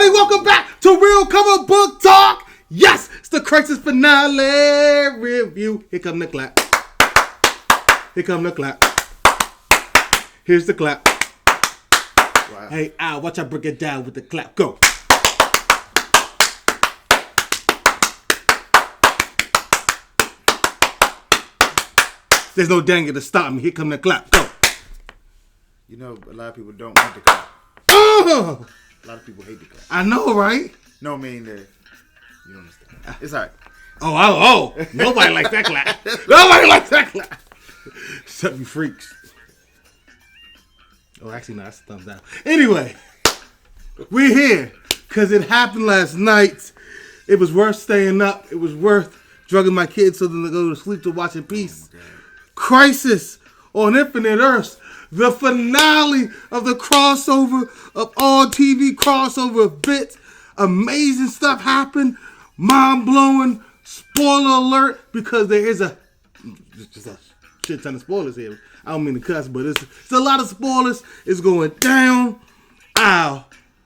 everybody, welcome back to Real Comic Book Talk. Yes, it's the Crisis Finale review. Here come the clap. Here come the clap. Here's the clap. Wow. Hey, Al, watch out, break it down with the clap. Go. There's no dang it to stop me. Here come the clap. Go. You know, a lot of people don't want the clap. Oh! A lot of people hate the clap. I know, right? No, I mean, you understand. It's all right. Oh. Nobody likes that clap. Nobody likes that clap. Except you freaks. Oh, actually, no, that's a thumbs down. Anyway, we're here because it happened last night. It was worth staying up. It was worth drugging my kids so that they go to sleep to watch in peace. Oh, Crisis on Infinite Earths. The finale of the crossover of all TV crossover bits. Amazing stuff happened. Mind-blowing. Spoiler alert, because there is just a shit ton of spoilers here. I don't mean to cuss, but it's a lot of spoilers. It's going down. Ow.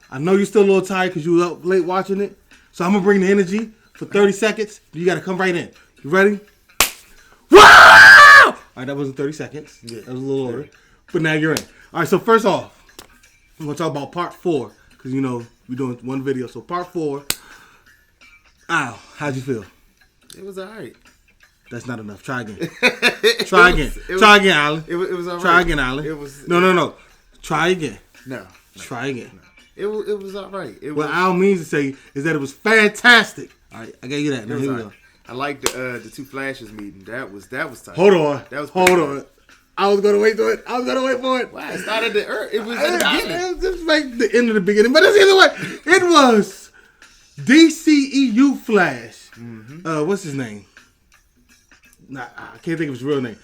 I know you're still a little tired because you were up late watching it. So I'm going to bring the energy for 30 seconds. You got to come right in. You ready? Wow! All right, that wasn't 30 seconds. Yeah. That was a little order. But now you're in. All right, so first off, I'm going to talk about part 4. Because, you know, we're doing one video. So part 4. Ow. How'd you feel? It was all right. That's not enough. Try again. Try again. Try again, Alan. It was all right. Try again, Alan. No. Try again. No. Try again. No. It was all right. What Al means to say is that it was fantastic. All right, I gave you that. Now here we go. I like the two Flashes meeting. That was tight. Hold on. Hold on. Tight. I was gonna wait for it. Wow, it started the Earth. It was at the beginning. It was like the end of the beginning, but it's either way. It was DCEU Flash. Mm-hmm. What's his name? Nah, I can't think of his real name.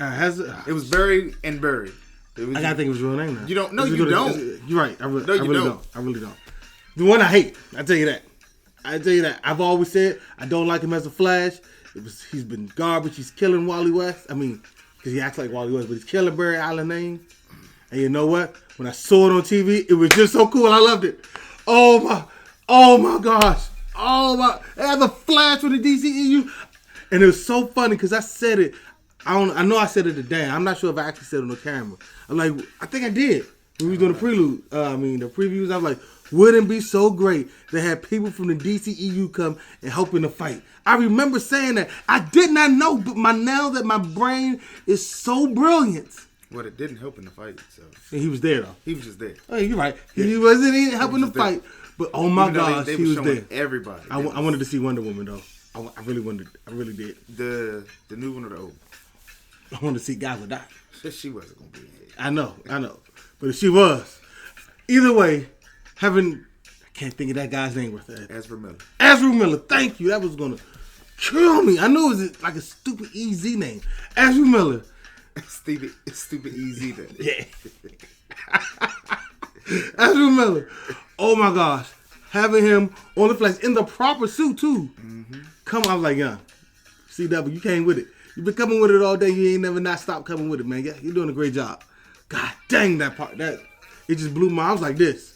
It was Barry and Barry. I gotta think of his real name now. You don't? No, you don't. You're right. I really don't. The one I hate. I tell you that. I've always said I don't like him as a Flash. He's been garbage. He's killing Wally West. I mean, because he acts like Wally West, but he's killing Barry Allen name. And you know what? When I saw it on TV, it was just so cool. I loved it. Oh my gosh. They had the Flash with the DCEU. And it was so funny because I said it. I know I said it today. I'm not sure if I actually said it on the camera. I'm like, I think I did. When we was doing the prelude. The previews. I was like, wouldn't it be so great to have people from the DCEU come and help in the fight? I remember saying that. I did not know, but now that my brain is so brilliant. Well, it didn't help in the fight. So and he was there though. He was just there. Oh, you're right. Yeah. He wasn't even helping the fight. But oh my gosh, they he was there. Everybody. I wanted to see Wonder Woman though. I really did. The new one or the old? I wanted to see Gal Gadot. She wasn't gonna be in it. I know. But if she was, either way, I can't think of that guy's name with that. Ezra Miller. Thank you. That was gonna kill me. I knew it was like a stupid EZ name. Ezra Miller. Stupid EZ then. Yeah. Ezra Miller. Oh my gosh. Having him on the Flash in the proper suit too. Mm-hmm. Come on, I was like, yeah. CW, you came with it. You've been coming with it all day. You ain't never not stopped coming with it, man. Yeah, you're doing a great job. God dang that part. It just blew my. I was like this.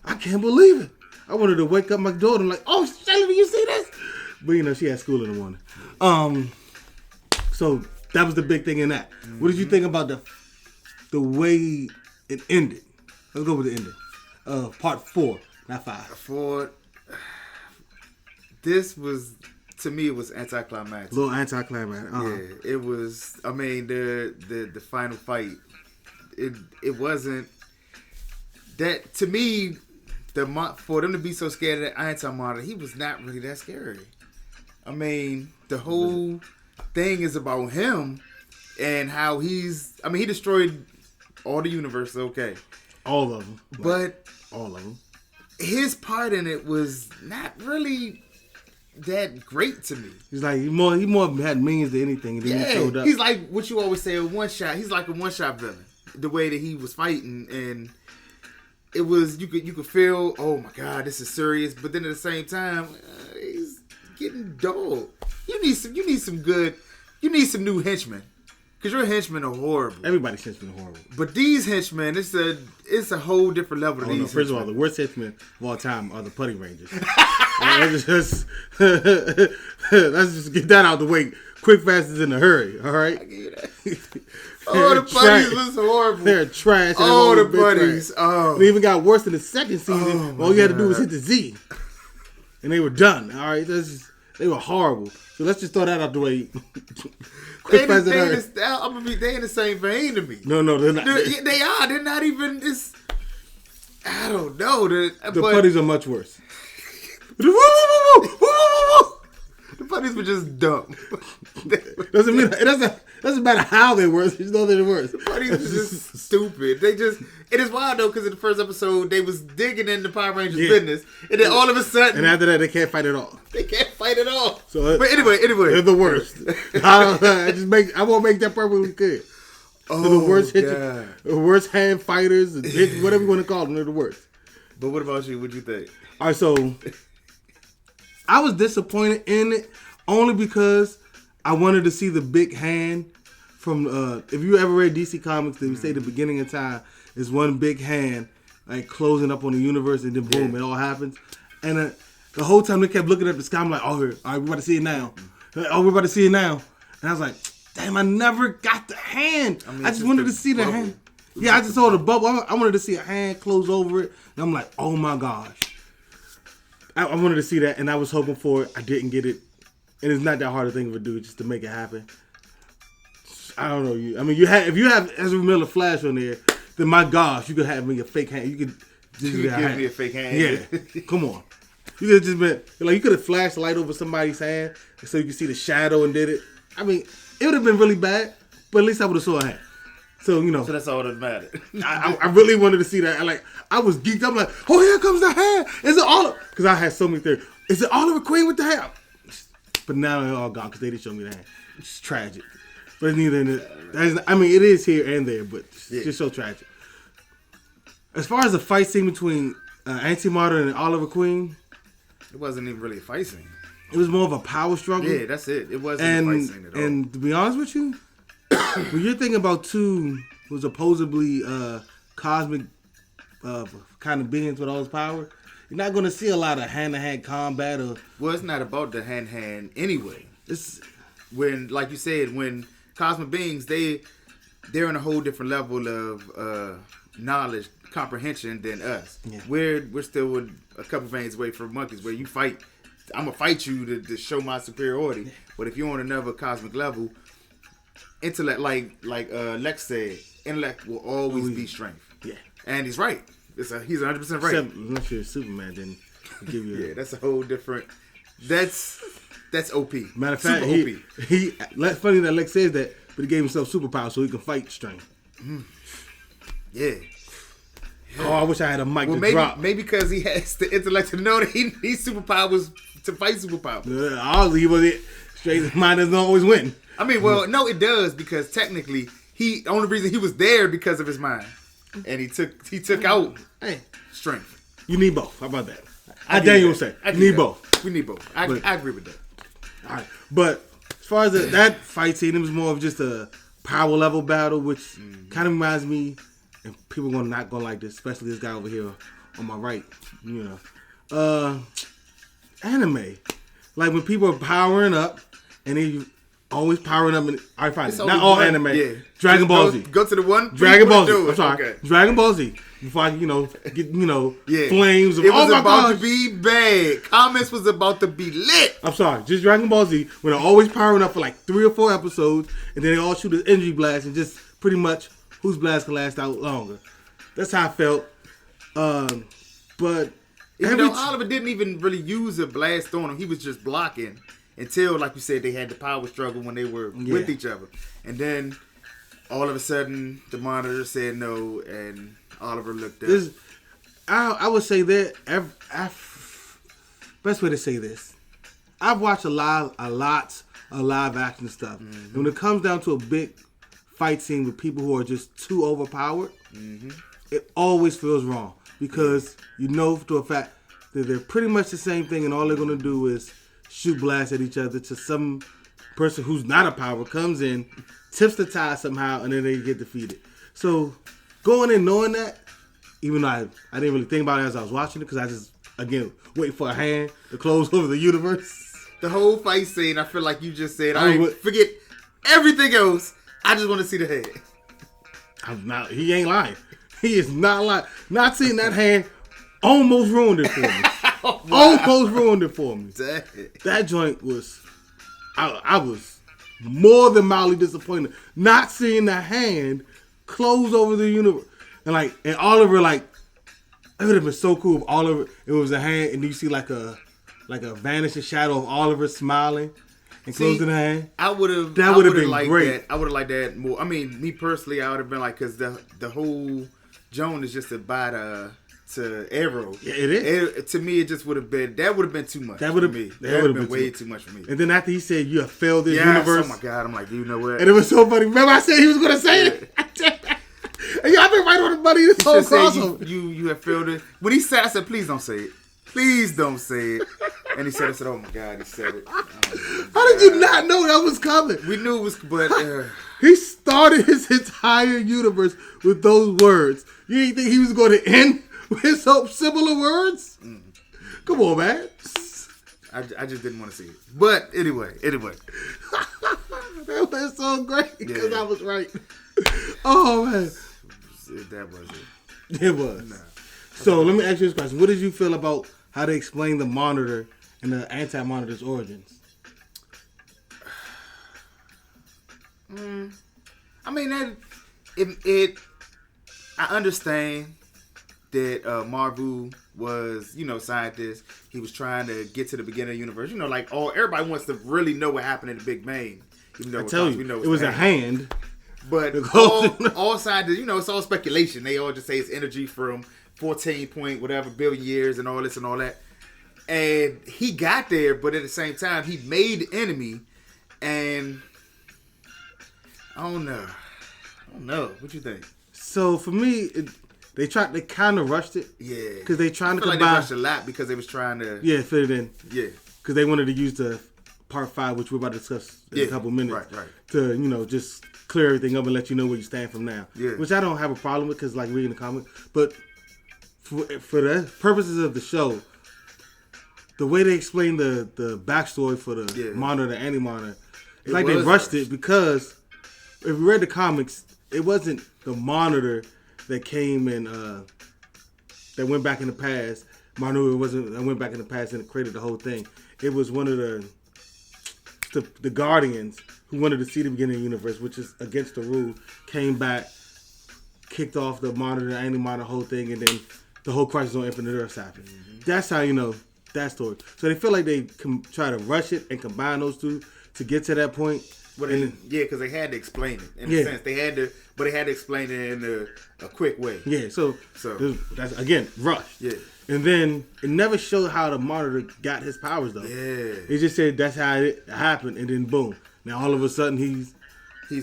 I can't believe it. I wanted to wake up my daughter and like, oh, Shelly, you see this? But you know, she had school in the morning. So that was the big thing in that. Mm-hmm. What did you think about the way it ended? Let's go with the ending. Part 4, not 5. 4. This was, to me, it was anticlimactic. A little anticlimactic. Yeah, it was. I mean, the final fight. It wasn't that to me. For them to be so scared of that anti-monitor, he was not really that scary. I mean, the whole thing is about him and how he destroyed all the universe. Okay, all of them, but all of them. His part in it was not really that great to me. He's like he more had means than anything. And then he showed up. He's like what you always say, a one shot. He's like a one shot villain. The way that he was fighting, and it was you could feel, oh my God, this is serious. But then at the same time, he's getting dull. You need some new henchmen, Because your henchmen are horrible. Everybody's henchmen are horrible. But these henchmen, it's a whole different level of these no, first of all, henchmen. the worst henchmen of all time are the Putty Rangers. Let's just get that out the way. Quick, fast, is in a hurry. All right. I give you that. Oh, the Putties was horrible. They're trash. Oh, the Putties. Oh. They even got worse in the second season. Oh, all you had to do was hit the Z, and they were done. All right. They were horrible. So let's just throw that out the way. Quick, fast, and hurry. They in the same vein to me. No, they're not. They are. They're not even. I don't know. The Putties are much worse. The Putties were just dumb. Doesn't matter how they're worse. Just know they're worse. The Putties were just stupid. It is wild though because in the first episode they was digging in the Power Rangers business, and then all of a sudden, and after that they can't fight at all. They can't fight at all. So, but anyway, they're the worst. I won't make that perfectly clear. Oh, they're the worst hand fighters, whatever you want to call them. They're the worst. But what about you? What'd you think? All right, so I was disappointed in it only because I wanted to see the big hand from. If you ever read DC Comics, they say the beginning of time is one big hand like closing up on the universe, and then boom, it all happens. And the whole time they kept looking at the sky. I'm like, oh, all right, we're about to see it now. Oh, we're about to see it now. And I was like, damn, I never got the hand. I just wanted to see the hand. Yeah, I just saw the bubble. I wanted to see a hand close over it. And I'm like, oh my gosh. I wanted to see that, and I was hoping for it. I didn't get it. And it's not that hard a thing to do just to make it happen. I don't know. If you have Ezra Miller Flash on there, then my gosh, you could have me a fake hand. You could give me a fake hand. Yeah, come on. You could have just been like you could have flashed the light over somebody's hand so you could see the shadow and did it. I mean, it would have been really bad, but at least I would have saw a hand. So So that's all that mattered. I really wanted to see that. I was geeked up. I'm like, oh, here comes the hand. Is it Oliver? Because I had so many theories. Is it Oliver Queen with the hand? But now they're all gone because they didn't show me the hand. It's tragic. But it's neither. It is here and there, but it's just so tragic. As far as the fight scene between Antimatter and Oliver Queen, it wasn't even really a fight scene. It was more of a power struggle. Yeah, that's it. It wasn't a fight scene at all. And to be honest with you, when you're thinking about two who supposedly cosmic kind of beings with all this power, you're not going to see a lot of hand-to-hand combat. Well, it's not about the hand-hand anyway. It's when, like you said, when cosmic beings, they're on a whole different level of knowledge, comprehension than us. Yeah. We're still a couple veins away from monkeys where you fight. I'm gonna fight you to show my superiority. But if you're on another cosmic level, intellect, like Lex said, intellect will always be strength. Yeah, and he's right. He's 100% right. Unless you're Superman, then give you. Yeah, that's a whole different. That's OP. Matter of fact, he funny that Lex says that, but he gave himself superpowers so he can fight strength. Yeah. Oh, I wish I had a mic to maybe, drop. Maybe because he has the intellect to know that he needs superpowers to fight superpowers. Obviously, he was it. Straight mind doesn't always win. I mean, well, no, it does because technically, the only reason he was there because of his mind, and he took out strength. You need both. How about that? Daniel will say, you need both. We need both. I agree with that. All right, but as far as that fight scene, it was more of just a power level battle, which kind of reminds me. And people not gonna like this, especially this guy over here on my right. Anime, like when people are powering up, and they always powering up. I find it not all anime. Yeah. Dragon Ball Z. Go to the one. Dragon Ball Z. I'm sorry. Okay. Dragon Ball Z. Before I get flames. It was about to be bad. Comments was about to be lit. I'm sorry. Just Dragon Ball Z when they're always powering up for like 3 or 4 episodes, and then they all shoot an energy blast and just pretty much. Whose blast can last out longer? That's how I felt. But even though Oliver didn't even really use a blast on him, he was just blocking until, like you said, they had the power struggle when they were with each other. And then all of a sudden, the monitor said no, and Oliver looked up. I would say that best way to say this. I've watched a lot of live action stuff. And when it comes down to a big fight scene with people who are just too overpowered, it always feels wrong because you know to a fact that they're pretty much the same thing and all they're going to do is shoot blasts at each other to some person who's not a power comes in, tips the tide somehow, and then they get defeated. So going in knowing that, even though I didn't really think about it as I was watching it, because I just, again, wait for a hand to close over the universe. The whole fight scene, I feel like you just said, forget everything else. I just want to see the head. I'm not. He ain't lying. He is not lying. Not seeing that hand almost ruined it for me. Oh, wow. Almost ruined it for me. Dang. That joint was. I was more than mildly disappointed not seeing the hand close over the universe. And Oliver, like, it would have been so cool if Oliver, it was a hand and you see like a vanishing shadow of Oliver smiling and closing the hand. I would have been great. I would have liked that more. I mean, me personally, I would have been like, because the whole Joan is just about to Arrow. Yeah, it is. To me, it just would have been, that would have been too much. That would have been way too much for me. And then after he said, "You have failed this universe." Oh my God, I'm like, you know what? And it was so funny. Remember I said he was going to say it? And y'all been right on the money this whole crossover. You have failed it. When he said, I said, please don't say it. Please don't say it. And he said, I said, oh my God, he said it. Oh, how did you not know that was coming? We knew it was, but... he started his entire universe with those words. You didn't think he was going to end with some similar words? Come on, man. I just didn't want to see it. But anyway. That was so great because I was right. Oh, man. That was it. It was. Nah. So let me ask you this question. What did you feel about how they explain the Monitor and the Anti-Monitor's origins? I mean, I understand that Marvel was, scientist. He was trying to get to the beginning of the universe. Like everybody wants to really know what happened in the Big Bang. Even though I tell you, it was a hand. But all scientists, it's all speculation. They all just say it's energy from 14 point whatever billion years and all this and all that. And he got there, but at the same time, he made the enemy. And I don't know. What you think? So for me, they kind of rushed it. Yeah. Because they trying to combine. Like they rushed a lot because they was trying to. Yeah, fit it in. Yeah. Because they wanted to use the part 5, which we're about to discuss in a couple minutes. Right. To, just clear everything up and let you know where you stand from now. Yeah. Which I don't have a problem with because, like, reading the comic. But for the purposes of the show, the way they explain the backstory for the Monitor, the Anti-Monitor, it's like they rushed it because if you read the comics, it wasn't the Monitor that came and that went back in the past. Monitor went back in the past and created the whole thing. It was one of the Guardians who wanted to see the beginning of the universe, which is against the rule, came back, kicked off the Monitor, the Anti-Monitor whole thing, and then the whole Crisis on Infinite Earths happened. Mm-hmm. That's how you know that story. So they feel like they try to rush it and combine those two to get to that point. Because they had to explain it in a sense. They had to explain it in a quick way. Yeah, so that's again rushed. Yeah. And then it never showed how the Monitor got his powers though. Yeah. It just said that's how it happened, and then boom. Now all of a sudden he's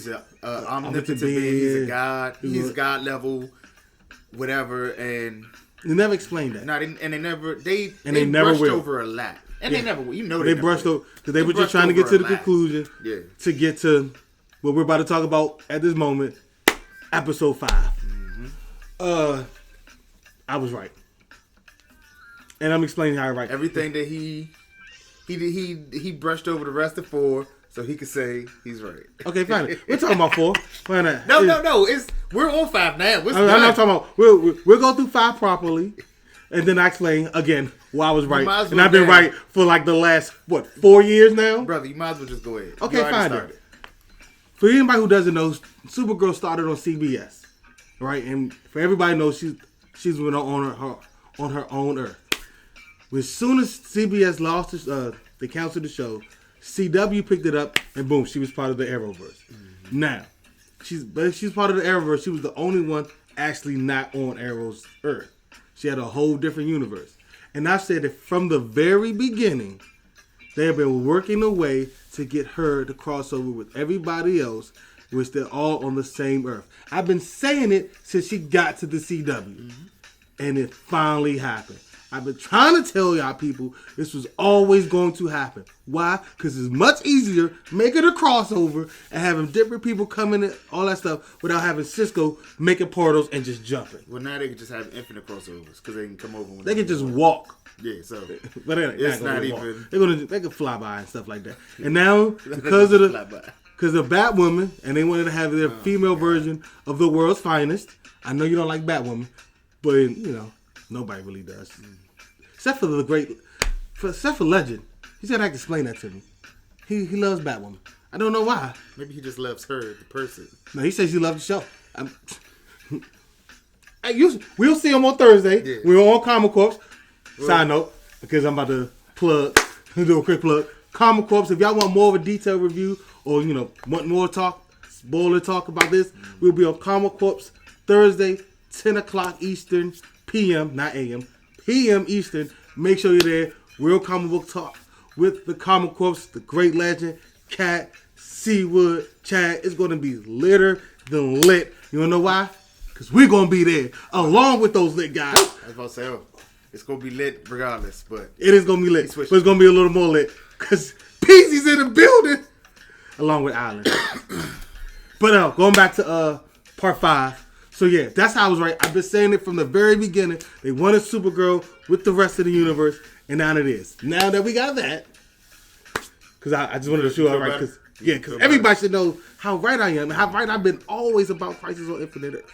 a omnipotent being. He's a god. He's God level, whatever. And they never explained that. They brushed over a lot. And they never, they brushed over because they were just trying to get to the conclusion. Yeah. To get to what we're about to talk about at this moment, episode 5. Mm-hmm. I was right. And I'm explaining how I right. Everything that he brushed over the rest of 4, so he could say he's right. Okay, fine. We're talking about 4. No. We're on 5 now. I'm not talking about. We'll go through 5 properly, and then I explain again why I was right. And I've been right for like the last 4 years now. Brother, you might as well just go ahead. Okay, fine. For anybody who doesn't know, Supergirl started on CBS, right? And for everybody knows she's been on her own Earth. As soon as CBS lost they canceled the show, CW picked it up, and boom, she was part of the Arrowverse. Mm-hmm. Now, she's part of the Arrowverse. She was the only one actually not on Arrow's Earth. She had a whole different universe. And I've said that from the very beginning, they have been working a way to get her to cross over with everybody else, which they're all on the same Earth. I've been saying it since she got to the CW. Mm-hmm. And it finally happened. I've been trying to tell y'all people this was always going to happen. Why? Because it's much easier making a crossover and having different people come in and all that stuff without having Cisco making portals and just jumping. Well, now they can just have infinite crossovers because they can come over. When they can just walk. Yeah, so but it's not even. They can fly by and stuff like that. And now because of Batwoman, and they wanted to have their female version of the world's finest. I know you don't like Batwoman, but you know nobody really does, except for except for Legend. He's gonna have to explain that to me. He loves Batwoman. I don't know why. Maybe he just loves her, the person. No, he says he loves the show. We'll see him on Thursday. Yeah. We're on Comic Corps. Side note, because I'm about to do a quick plug. Comic Corps, if y'all want more of a detailed review or, you know, want more spoiler talk about this, we'll be on Comic Corps Thursday, 10 o'clock Eastern, p.m., not a.m., p.m. Eastern. Make sure you're there. Real comic book talk with the Comic Corps, the great legend, Cat, Seawood, Chad. It's going to be litter than lit. You want to know why? Because we're going to be there along with those lit guys. I was about to say, it's going to be lit regardless, but... It is going to be lit, but it's going to be a little more lit because Peasy's in the building along with Island. But going back to part 5. So yeah, that's how I was right. I've been saying it from the very beginning. They wanted Supergirl with the rest of the universe, and now it is. Now that we got that, because I just wanted to show out right, because everybody should know how right I am and how right I've been always about Crisis on Infinite Earth,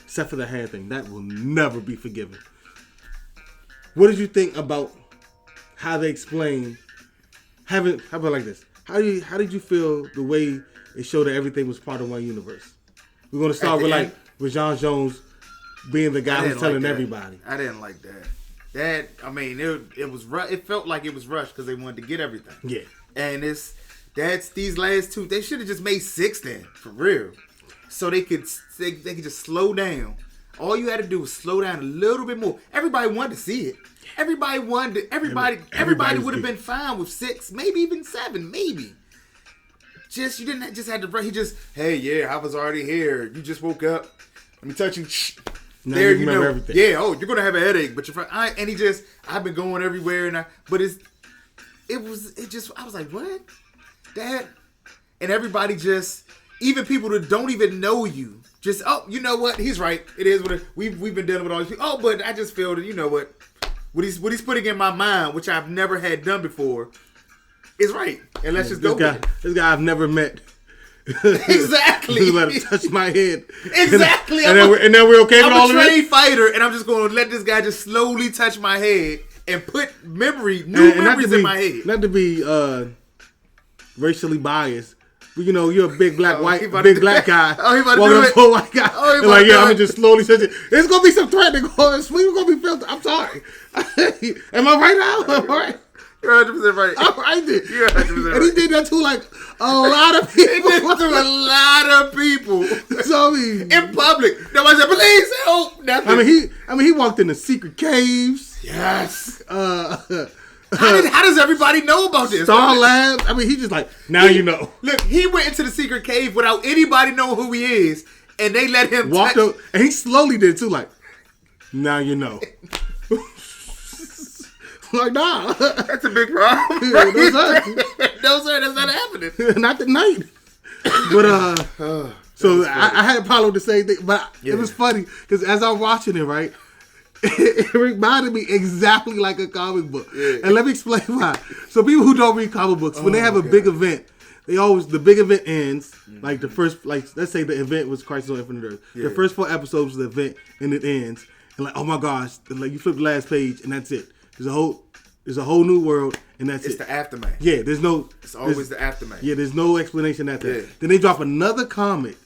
except for the hand thing. That will never be forgiven. What did you think about how they explain how about like this? How did you feel the way it showed that everything was part of one universe? We're gonna start with John Jones being the guy who's telling everybody. I didn't like that. That, I mean, it was it felt like it was rushed because they wanted to get everything. Yeah. And that's these last 2. They should have just made 6 then, for real. So they could just slow down. All you had to do was slow down a little bit more. Everybody wanted to see it. Everybody would have been fine with 6, maybe even 7, maybe. You didn't just have to. He just, hey, yeah, I was already here. You just woke up. Let me touch you. Now there, you know everything. Yeah. Oh, you're gonna have a headache, but you're fine. And he just, I've been going everywhere, I was like, what, Dad? And everybody just, even people that don't even know you, just, oh, you know what? He's right. It is what we've been dealing with all these people. Oh, but I just feel that, you know what he's putting in my mind, which I've never had done before, is right. And let's just go with it. This guy I've never met. Exactly. He's about to touch my head. Exactly. And then we're okay with all of it? I'm a trained fighter, and I'm just going to let this guy just slowly touch my head and put new memories in my head. Not to be racially biased, but you know, you're a big black black guy. Oh, he about to do it. A white guy. Oh, he like, yeah, I'm just slowly touch it. There's going to be some threatening. It's going to be filtered. I'm sorry. Am I right now? Am I right? You're 100% right. I'm right there. You're 100% right. And he did that to like a lot of people. He did it to a lot of people. So I mean, in public, nobody said, "Please help." Nothing. I mean, he walked into secret caves. Yes. How does everybody know about this? Star Labs. I mean, he just like, now you know. Look, he went into the secret cave without anybody knowing who he is, and they let him walk up, and he slowly did it too. Like, now you know. Like, nah. That's a big problem. Yeah, no, sir, that's not happening. Not tonight. But, so I had a problem with the same thing, but it was funny, because as I'm watching it, right, it reminded me exactly like a comic book. Yeah. And let me explain why. So people who don't read comic books, when they have a big event, the big event ends, like the first, like, let's say the event was Crisis on Infinite Earth. Yeah. The first 4 episodes of the event, and it ends. And like, oh my gosh, like you flip the last page, and that's it. There's a whole new world, and that's it's the aftermath. Yeah, it's always the aftermath. Yeah, there's no explanation after that. Then they drop another comic.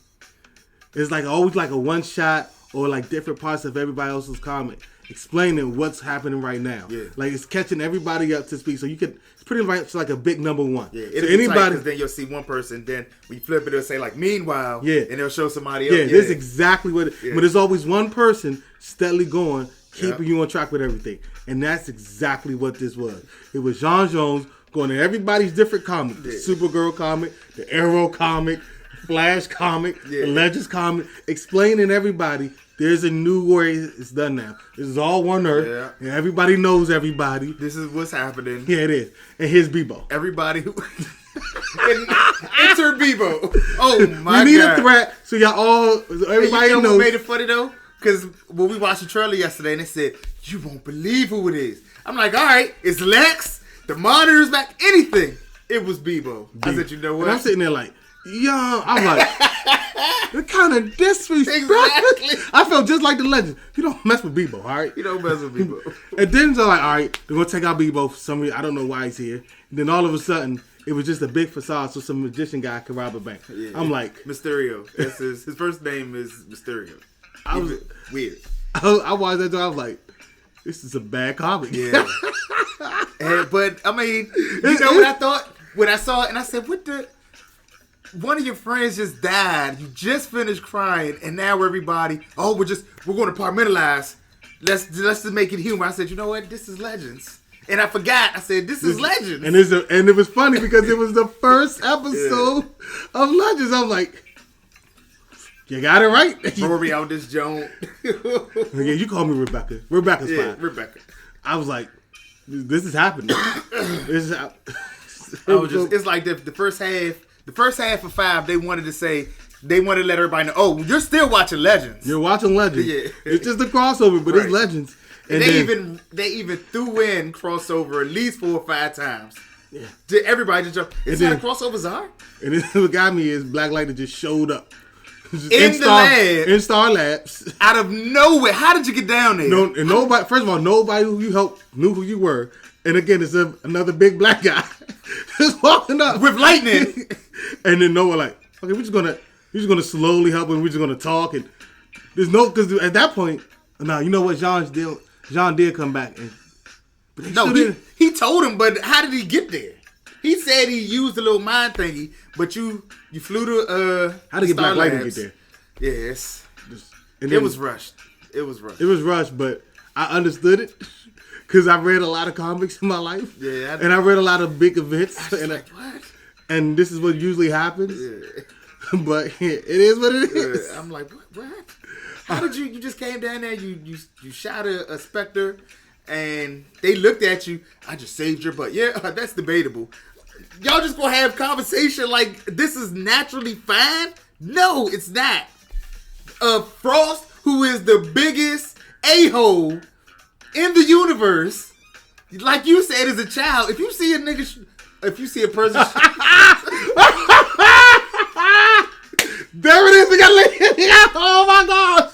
It's like always like a one shot or like different parts of everybody else's comic explaining what's happening right now. Yeah. Like it's catching everybody up to speed. So it's pretty much like a big number 1. Yeah, it'll be tight, because then you'll see one person, then when you flip it, it'll say like, meanwhile, and it'll show somebody else. Yeah, this is exactly what but there's always one person steadily going, keeping you on track with everything. And that's exactly what this was. It was John Jones going to everybody's different comic. The Supergirl comic, the Arrow comic, Flash comic, the Legends comic, explaining everybody there's a new way it's done now. This is all one Earth. Yeah. And everybody knows everybody. This is what's happening. Yeah, it is. And here's Bebo. Everybody who... Enter Bebo. Oh, my God. We need a threat, so y'all all... Everybody knows. What made it funny, though? Because when we watched the trailer yesterday, and they said, you won't believe who it is. I'm like, all right, it's Lex. The monitor's back. Anything. It was Bebo. I said, you know what? And I'm sitting there like, yo, I'm like, what kind of disrespect? Exactly. I felt just like the legend. You don't mess with Bebo, all right? You don't mess with Bebo. And then they're like, all right, they're going to take out Bebo for some reason. I don't know why he's here. And then all of a sudden, it was just a big facade so some magician guy could rob a bank. Yeah. I'm like... Mysterio. That's his first name is Mysterio. I was weird. I watched that, I was like, this is a bad comic. Yeah. But, I mean, you know what I thought? When I saw it, and I said, what the... One of your friends just died. You just finished crying, and now everybody, we're going to compartmentalize. Let's just make it humor. I said, you know what? This is Legends. And I forgot. I said, this is Legends. And it was funny because it was the first episode of Legends. I'm like, you got it right. Rory out this joint. Yeah, you call me Rebecca. Rebecca's fine. Rebecca. I was like, this is happening. This is it's like the first half. The first half of 5, they wanted to let everybody know, oh, you're still watching Legends. You're watching Legends. Yeah. It's just a crossover, but it's Legends. And they even threw in crossover at least 4 or 5 times. Yeah. Everybody just jumped. Is that a crossover czar? And then what got me is Black Lightning just showed up. In the lab. In Star Labs. Out of nowhere. How did you get down there? No, and nobody, first of all, nobody who you helped knew who you were. And again, it's another big black guy just walking up. With lightning. And then Noah like, okay, we're just gonna slowly help him. We're just gonna talk. And there's no, because at that point, now you know what, Jean did come back. He told him, but how did he get there? He said he used the little mind thingy, but you flew to how did Black Lightning get there? Yes. It was rushed. It was rushed, but I understood it because I read a lot of comics in my life. Yeah, and I read a lot of big events. What? And this is what usually happens. Yeah. But it is what it is. Yeah. I'm like, what? How did you just came down there, you shot a Spectre, and they looked at you, I just saved your butt. Yeah, that's debatable. Y'all just gonna have conversation like this is naturally fine? No, it's not. Frost, who is the biggest a-hole in the universe, like you said as a child, if you see a person... There it is. We got oh my gosh.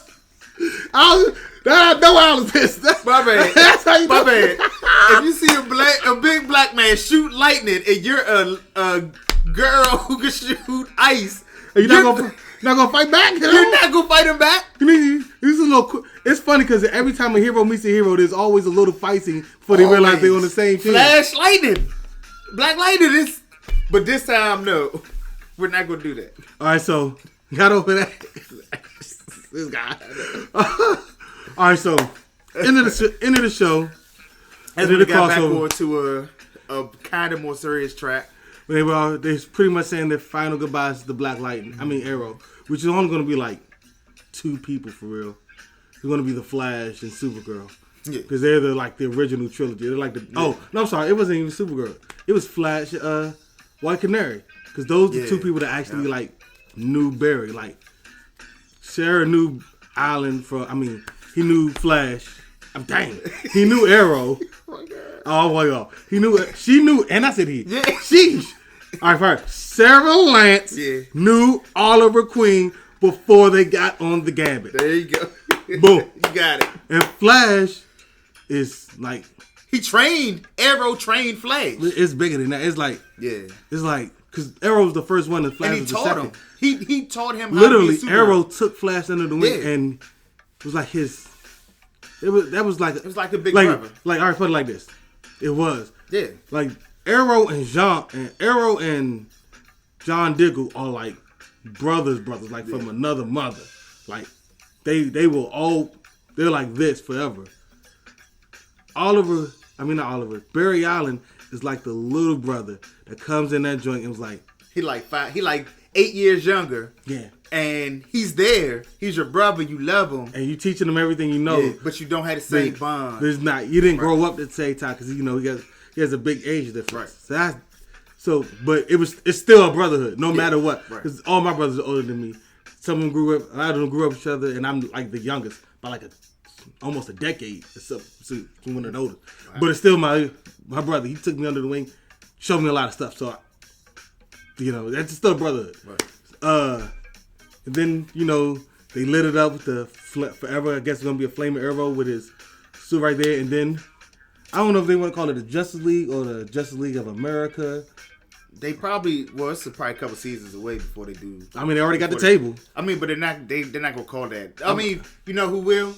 I was pissed. My bad. That's how you bad. If you see a big black man shoot lightning and you're a girl who can shoot ice, you're not gonna fight back. You're not gonna fight him back. It's funny because every time a hero meets a hero, there's always a little fight scene before they realize they're on the same team. Flash lightning, Black Lightning is, but this time no, we're not gonna do that. All right, so got over that. This guy. All right, so end of the show. As we got back over to a kind of more serious track. They're pretty much saying their final goodbyes to the Black Lightning. I mean Arrow, which is only going to be like 2 people for real. It's going to be the Flash and Supergirl. Yeah, because they're the original trilogy. They're like the no, I'm sorry, it wasn't even Supergirl. It was Flash, White Canary, because those are the 2 people that actually knew Barry. Like Sarah knew Island he knew Flash. Dang, he knew Arrow. Oh my God, she knew, and I said he. Yeah. She. All right, first, Sarah Lance knew Oliver Queen before they got on the Gambit. There you go. Boom. You got it. And Flash is like Arrow trained Flash. It's bigger than that. It's like it's like because Arrow's the first one and Flash was the second. He taught him. Literally, Arrow took Flash under the wing and it was like his. It was like a big brother. Like all right, put it like this. It was like Arrow and John Diggle are like brothers, like from another mother. Like they will all they're like this forever. Barry Allen is like the little brother that comes in that joint and was like he like 8 years younger. Yeah. and he's there. He's your brother. You love him, and you teaching him everything you know. Yeah, but you don't have the same bond. There's not. You didn't grow up at the same time because he has a big age difference. Right. But it's still a brotherhood, no matter what. Because all my brothers are older than me. Some of them grew up. A lot of them grew up with each other, and I'm like the youngest by like almost a decade. So one of the oldest. Wow. But it's still my brother. He took me under the wing, showed me a lot of stuff. So, that's still a brotherhood. Right. And then they lit it up with the forever. I guess it's gonna be a flaming arrow with his suit right there. And then I don't know if they want to call it the Justice League or the Justice League of America. They probably it's probably a couple seasons away before they do. I mean, they already got the table. I mean, but they're not gonna call that. I mean, you know who will?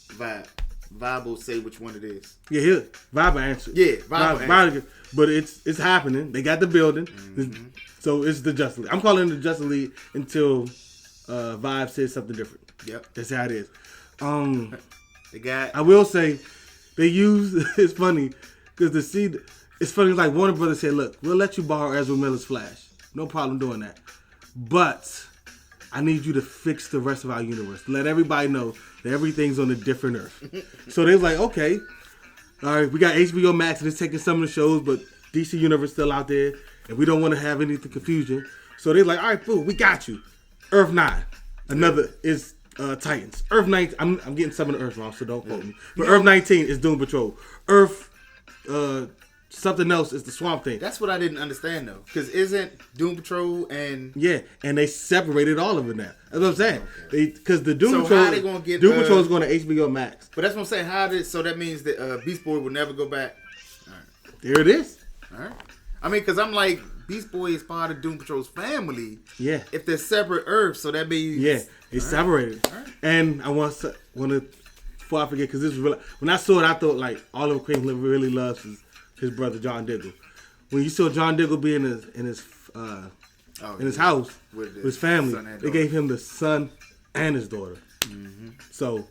Vibe. Vibe will say which one it is. Yeah, Vibe answered. Yeah, Vibe. But it's happening. They got the building, so it's the Justice League. I'm calling it the Justice League until Vibe says something different. Yep, that's how it is. I will say they use. It's funny because it's funny. Like Warner Brothers said, "Look, we'll let you borrow Ezra Miller's Flash. No problem doing that, but I need you to fix the rest of our universe. Let everybody know that everything's on a different Earth." So they're like, "Okay, all right, we got HBO Max and it's taking some of the shows, but DC Universe still out there, and we don't want to have any confusion." So they're like, "All right, fool, we got you. Earth 9, another is Titans. Earth 19, I'm getting some of the Earth wrong, so don't quote me. But Earth 19 is Doom Patrol. Earth something else is the Swamp Thing." That's what I didn't understand though, because isn't Doom Patrol and and they separated all of it now. That's what I'm saying. Because the Doom Patrol, how they gonna get Doom Patrol is going to HBO Max. But that's what I'm saying. So that means that Beast Boy will never go back. All right. There it is. All right. I mean, because I'm like, Beast Boy is part of Doom Patrol's family. Yeah. If they're separate Earths, so that means it's separated. Right. And I want to before I forget, because this was really, when I saw it, I thought like Oliver Queen really loves his brother John Diggle. When you saw John Diggle be in his house with his family, they gave him the son and his daughter. Mm-hmm. So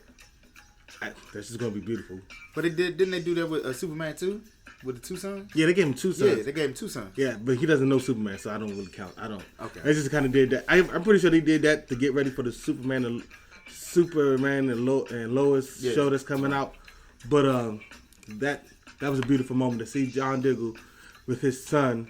that's just gonna be beautiful. But didn't they do that with Superman 2? With the two sons? Yeah, they gave him two sons. Yeah, they gave him two sons. Yeah, but he doesn't know Superman, so I don't really count. I don't. Okay. They just kind of did that. I'm pretty sure they did that to get ready for the Superman and Lois show that's coming out. But that was a beautiful moment to see John Diggle with his son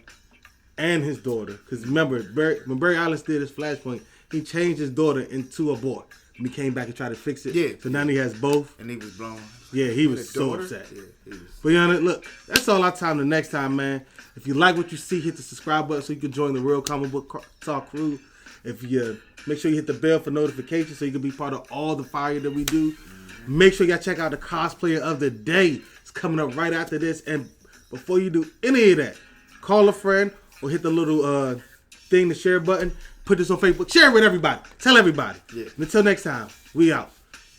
and his daughter. Because remember, when Barry Allen did his Flashpoint, he changed his daughter into a boy. And he came back and tried to fix it. Yeah. So now he has both. And he was blown. Yeah, he was so upset. Yeah, he was. But look, that's all our time. The next time, man. If you like what you see, hit the subscribe button so you can join the Real Comic Book Talk crew. If you make sure you hit the bell for notifications so you can be part of all the fire that we do. Mm-hmm. Make sure y'all check out the cosplayer of the day. It's coming up right after this. And before you do any of that, call a friend or hit the little thing, the share button. Put this on Facebook. Share it with everybody. Tell everybody. Yeah. And until next time, we out.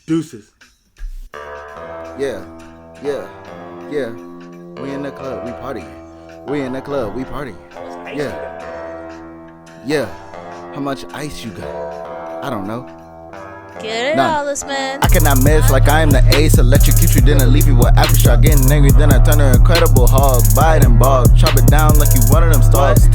Deuces. Yeah. We in the club, we party. We in the club, we party. Yeah. How much ice you got? I don't know. Get it, Alice, man. I cannot miss like I am the ace. Electrocute you, then I leave you with aftershock. Getting angry, then I turn to Incredible Hulk. Bite and bog. Chop it down like you one of them stars. Take